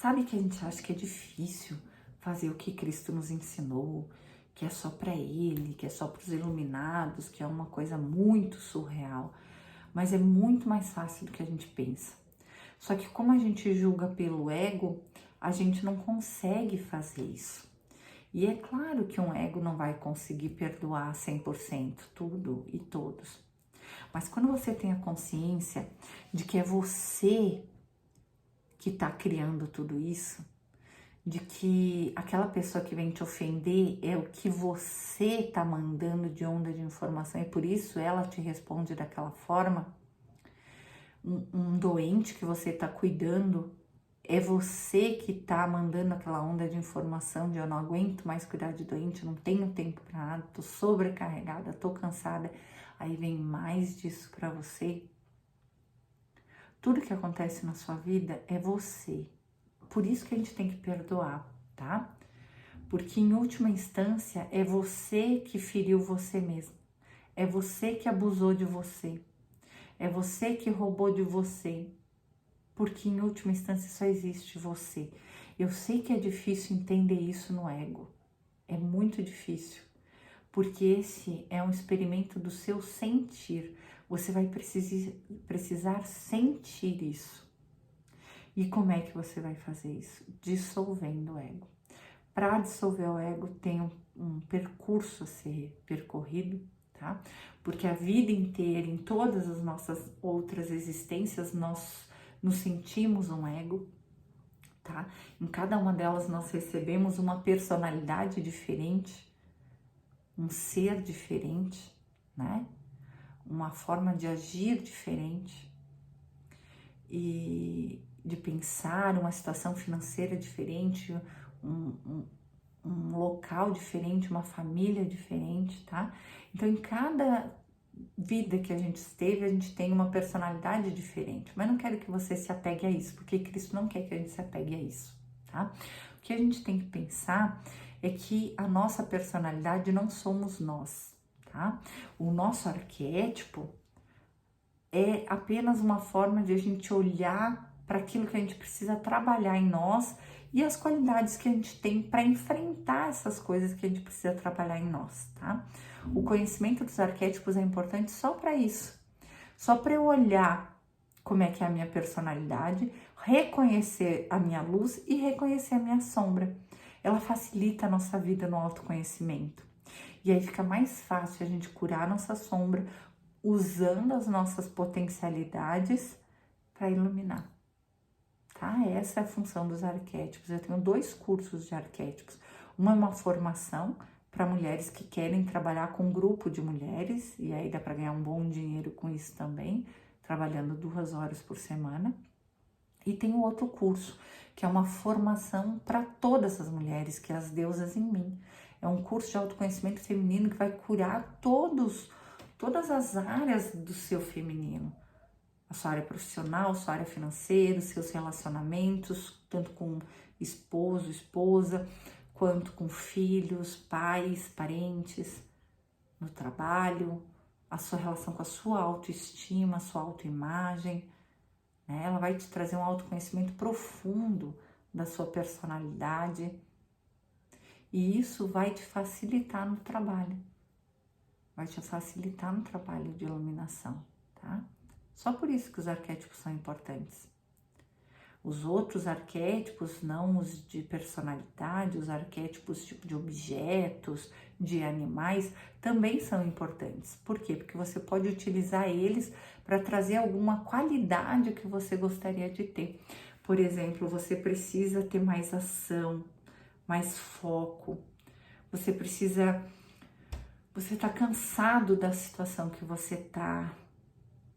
Sabe que a gente acha que é difícil fazer o que Cristo nos ensinou, que é só para Ele, que é só para os iluminados, que é uma coisa muito surreal, mas é muito mais fácil do que a gente pensa. Só que como a gente julga pelo ego, a gente não consegue fazer isso. E é claro que um ego não vai conseguir perdoar 100% tudo e todos. Mas quando você tem a consciência de que é você que está criando tudo isso, de que aquela pessoa que vem te ofender é o que você está mandando de onda de informação e por isso ela te responde daquela forma, um doente que você está cuidando, é você que está mandando aquela onda de informação de eu não aguento mais cuidar de doente, não tenho tempo para nada, tô sobrecarregada, tô cansada, aí vem mais disso para você. Tudo que acontece na sua vida é você. Por isso que a gente tem que perdoar, tá? Porque em última instância é você que feriu você mesmo. É você que abusou de você. É você que roubou de você. Porque em última instância só existe você. Eu sei que é difícil entender isso no ego. É muito difícil. Porque esse é um experimento do seu sentir. Você vai precisar sentir isso. E como é que você vai fazer isso? Dissolvendo o ego. Para dissolver o ego tem um percurso a ser percorrido, tá? Porque a vida inteira, em todas as nossas outras existências, nós nos sentimos um ego, tá? Em cada uma delas nós recebemos uma personalidade diferente, um ser diferente, né? Uma forma de agir diferente e de pensar, uma situação financeira diferente, um local diferente, uma família diferente, tá? Então, em cada vida que a gente esteve, a gente tem uma personalidade diferente, mas não quero que você se apegue a isso, porque Cristo não quer que a gente se apegue a isso, tá? O que a gente tem que pensar é que a nossa personalidade não somos nós, tá? O nosso arquétipo é apenas uma forma de a gente olhar para aquilo que a gente precisa trabalhar em nós e as qualidades que a gente tem para enfrentar essas coisas que a gente precisa trabalhar em nós, tá? O conhecimento dos arquétipos é importante só para isso, só para eu olhar como é que é a minha personalidade, reconhecer a minha luz e reconhecer a minha sombra. Ela facilita a nossa vida no autoconhecimento. E aí fica mais fácil a gente curar a nossa sombra, usando as nossas potencialidades para iluminar, tá? Essa é a função dos arquétipos. Eu tenho 2 cursos de arquétipos. Uma é uma formação para mulheres que querem trabalhar com um grupo de mulheres, e aí dá para ganhar um bom dinheiro com isso também, trabalhando 2 horas por semana. E tem o outro curso, que é uma formação para todas as mulheres, que é as deusas em mim. É um curso de autoconhecimento feminino que vai curar todas as áreas do seu feminino. A sua área profissional, a sua área financeira, os seus relacionamentos, tanto com esposo, esposa, quanto com filhos, pais, parentes, no trabalho, a sua relação com a sua autoestima, a sua autoimagem, né? Ela vai te trazer um autoconhecimento profundo da sua personalidade e isso vai te facilitar no trabalho. Vai te facilitar no trabalho de iluminação, tá? Só por isso que os arquétipos são importantes. Os outros arquétipos, não os de personalidade, os arquétipos tipo de objetos, de animais, também são importantes. Por quê? Porque você pode utilizar eles para trazer alguma qualidade que você gostaria de ter. Por exemplo, você precisa ter mais ação, mais foco. Você está cansado da situação que você está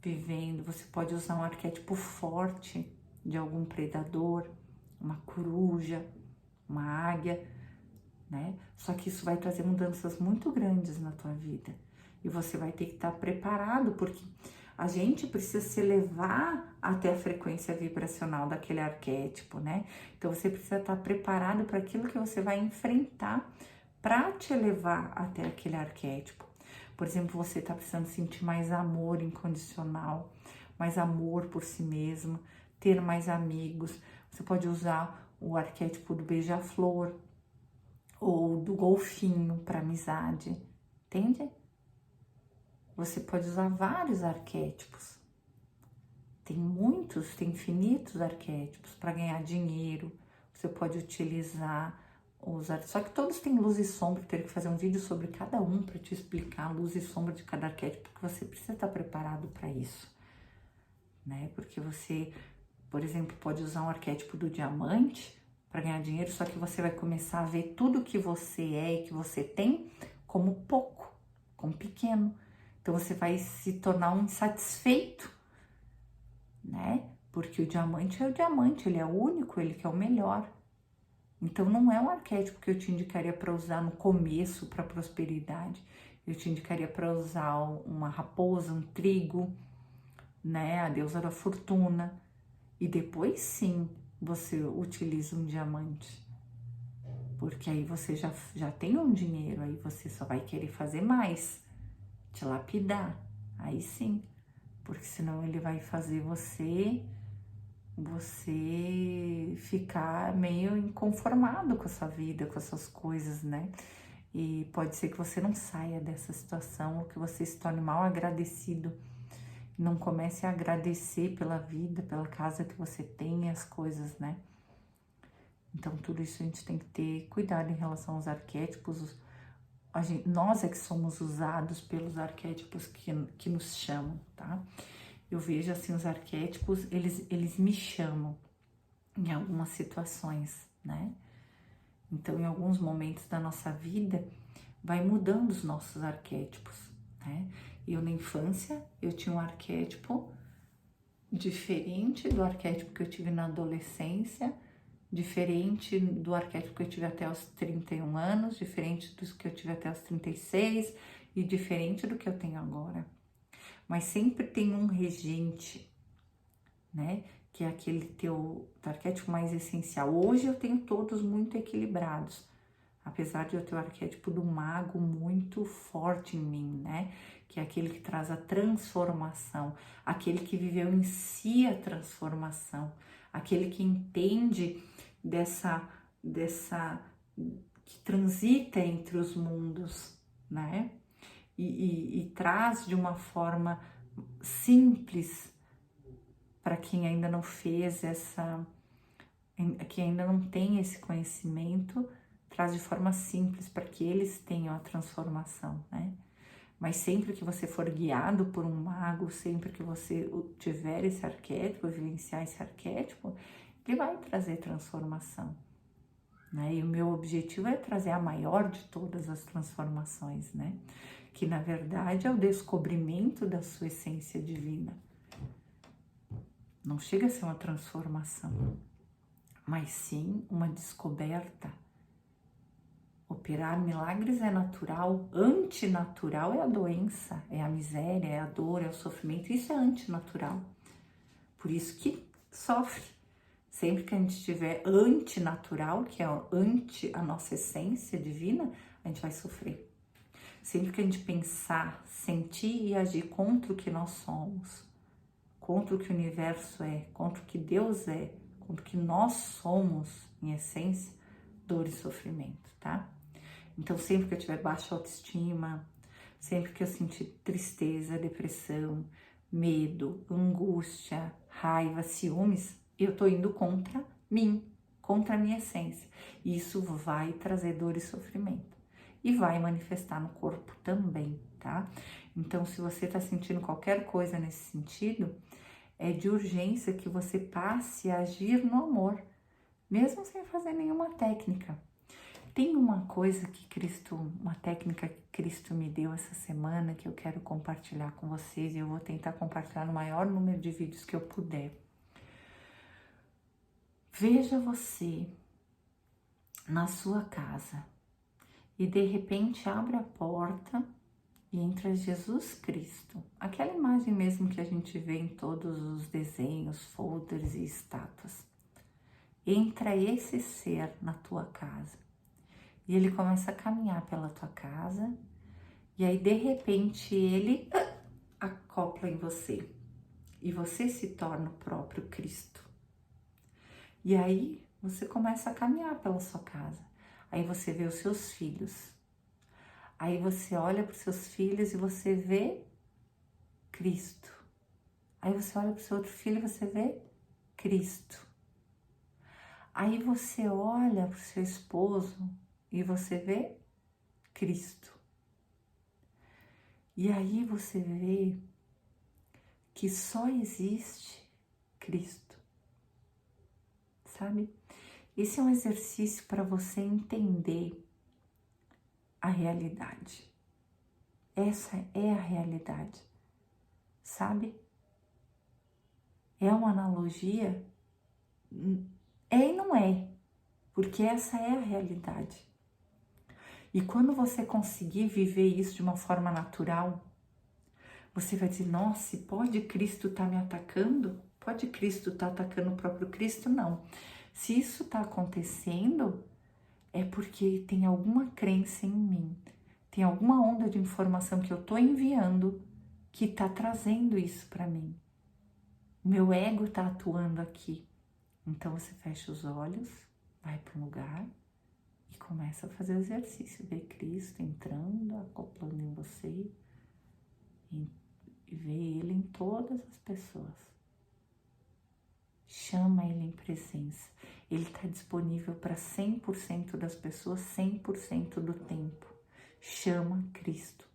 vivendo. Você pode usar um arquétipo forte de algum predador, uma coruja, uma águia, né? Só que isso vai trazer mudanças muito grandes na tua vida. E você vai ter que estar preparado, porque a gente precisa se elevar até a frequência vibracional daquele arquétipo, né? Então você precisa estar preparado para aquilo que você vai enfrentar para te elevar até aquele arquétipo. Por exemplo, você está precisando sentir mais amor incondicional, mais amor por si mesmo, ter mais amigos. Você pode usar o arquétipo do beija-flor ou do golfinho para amizade, entende? Você pode usar vários arquétipos. Tem muitos, tem infinitos arquétipos para ganhar dinheiro. Você pode utilizar só que todos têm luz e sombra. Eu teria que fazer um vídeo sobre cada um para te explicar a luz e sombra de cada arquétipo, porque você precisa estar preparado para isso, né? Porque você, por exemplo, pode usar um arquétipo do diamante para ganhar dinheiro, só que você vai começar a ver tudo que você é e que você tem como pouco, como pequeno. Então você vai se tornar um insatisfeito, né? Porque o diamante é o diamante, ele é o único, ele que é o melhor. Então não é um arquétipo que eu te indicaria para usar no começo para prosperidade. Eu te indicaria para usar uma raposa, um trigo, né? A deusa da fortuna. E depois sim você utiliza um diamante. Porque aí você já tem um dinheiro, aí você só vai querer fazer mais, te lapidar. Aí sim. Porque senão ele vai fazer você ficar meio inconformado com a sua vida, com as suas coisas, né? E pode ser que você não saia dessa situação ou que você se torne mal agradecido, não comece a agradecer pela vida, pela casa que você tem e as coisas, né? Então tudo isso a gente tem que ter cuidado em relação aos arquétipos. Nós é que somos usados pelos arquétipos que nos chamam, tá? Eu vejo assim, os arquétipos, eles me chamam em algumas situações, né? Então, em alguns momentos da nossa vida, vai mudando os nossos arquétipos, né? Eu, na infância, eu tinha um arquétipo diferente do arquétipo que eu tive na adolescência, diferente do arquétipo que eu tive até os 31 anos, diferente do que eu tive até os 36 e diferente do que eu tenho agora. Mas sempre tem um regente, né? Que é aquele teu arquétipo mais essencial. Hoje eu tenho todos muito equilibrados, apesar de eu ter o arquétipo do mago muito forte em mim, né? Que é aquele que traz a transformação, aquele que viveu em si a transformação, aquele que entende que transita entre os mundos, né? E traz de uma forma simples para quem ainda não fez quem ainda não tem esse conhecimento, traz de forma simples para que eles tenham a transformação, né? Mas sempre que você for guiado por um mago, sempre que você tiver esse arquétipo, vivenciar esse arquétipo, ele vai trazer transformação, né? E o meu objetivo é trazer a maior de todas as transformações, né? Que na verdade é o descobrimento da sua essência divina. Não chega a ser uma transformação, mas sim uma descoberta. Operar milagres é natural, antinatural é a doença, é a miséria, é a dor, é o sofrimento, isso é antinatural. Por isso que sofre. Sempre que a gente estiver antinatural, que é anti a nossa essência divina, a gente vai sofrer. Sempre que a gente pensar, sentir e agir contra o que nós somos, contra o que o universo é, contra o que Deus é, contra o que nós somos em essência, dor e sofrimento, tá? Então sempre que eu tiver baixa autoestima, sempre que eu sentir tristeza, depressão, medo, angústia, raiva, ciúmes, eu tô indo contra mim, contra a minha essência. E isso vai trazer dor e sofrimento. E vai manifestar no corpo também, tá? Então, se você tá sentindo qualquer coisa nesse sentido, é de urgência que você passe a agir no amor, mesmo sem fazer nenhuma técnica. Tem uma coisa uma técnica que Cristo me deu essa semana que eu quero compartilhar com vocês e eu vou tentar compartilhar no maior número de vídeos que eu puder. Veja você na sua casa e de repente abre a porta e entra Jesus Cristo. Aquela imagem mesmo que a gente vê em todos os desenhos, folders e estátuas. Entra esse ser na tua casa. E ele começa a caminhar pela tua casa. E aí, de repente, ele acopla em você. E você se torna o próprio Cristo. E aí, você começa a caminhar pela sua casa. Aí você vê os seus filhos. Aí você olha para os seus filhos e você vê Cristo. Aí você olha para o seu outro filho e você vê Cristo. Aí você olha para o seu esposo e você vê Cristo. E aí você vê que só existe Cristo, sabe? Esse é um exercício para você entender a realidade. Essa é a realidade, sabe? É uma analogia? É e não é, porque essa é a realidade. E quando você conseguir viver isso de uma forma natural, você vai dizer, nossa, pode Cristo estar me atacando? Pode Cristo estar atacando o próprio Cristo? Não. Se isso está acontecendo, é porque tem alguma crença em mim, tem alguma onda de informação que eu estou enviando que está trazendo isso para mim. Meu ego está atuando aqui. Então você fecha os olhos, vai para um lugar e começa a fazer o exercício. Vê Cristo entrando, acoplando em você e vê Ele em todas as pessoas. Chama Ele em presença. Ele está disponível para 100% das pessoas, 100% do tempo. Chama Cristo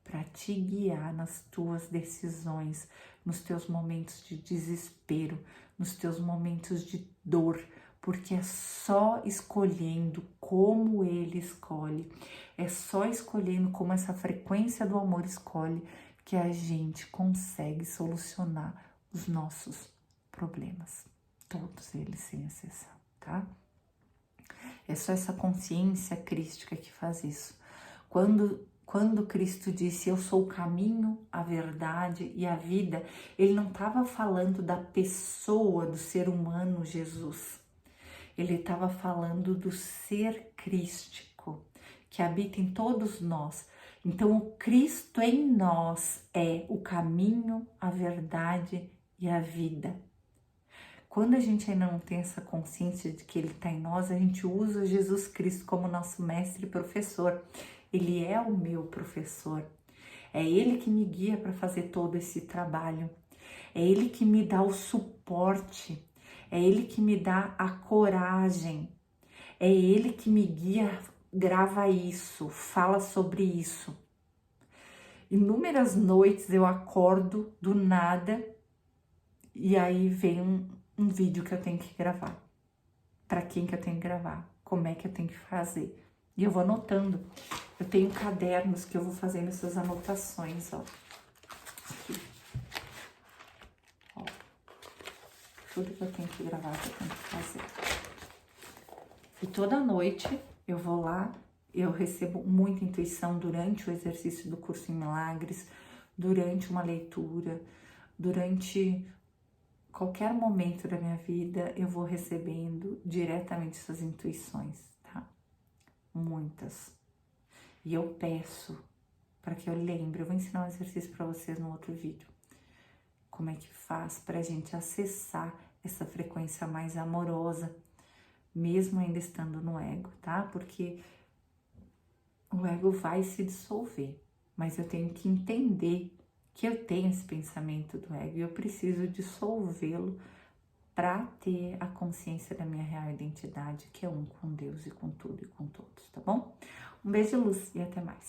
para te guiar nas tuas decisões, nos teus momentos de desespero, nos teus momentos de dor, porque é só escolhendo como Ele escolhe, é só escolhendo como essa frequência do amor escolhe que a gente consegue solucionar os nossos problemas, todos eles sem exceção, tá? É só essa consciência crística que faz isso. Quando Cristo disse, eu sou o caminho, a verdade e a vida, ele não estava falando da pessoa, do ser humano Jesus. Ele estava falando do ser crístico, que habita em todos nós. Então, o Cristo em nós é o caminho, a verdade e a vida. Quando a gente ainda não tem essa consciência de que Ele está em nós, a gente usa Jesus Cristo como nosso mestre e professor. Ele é o meu professor. É Ele que me guia para fazer todo esse trabalho. É Ele que me dá o suporte. É Ele que me dá a coragem. É Ele que me guia, grava isso, fala sobre isso. Inúmeras noites eu acordo do nada e aí vem um vídeo que eu tenho que gravar. Para quem que eu tenho que gravar? Como é que eu tenho que fazer? E eu vou anotando. Eu tenho cadernos que eu vou fazendo essas anotações, ó. Aqui. Ó. Tudo que eu tenho que gravar, que eu tenho que fazer. E toda noite eu vou lá, eu recebo muita intuição durante o exercício do curso em milagres, durante uma leitura, durante qualquer momento da minha vida, eu vou recebendo diretamente essas intuições, tá? Muitas. E eu peço para que eu lembre, eu vou ensinar um exercício para vocês no outro vídeo. Como é que faz para a gente acessar essa frequência mais amorosa, mesmo ainda estando no ego, tá? Porque o ego vai se dissolver, mas eu tenho que entender que eu tenho esse pensamento do ego e eu preciso dissolvê-lo para ter a consciência da minha real identidade, que é um com Deus e com tudo e com todos, tá bom? Um beijo de luz e até mais.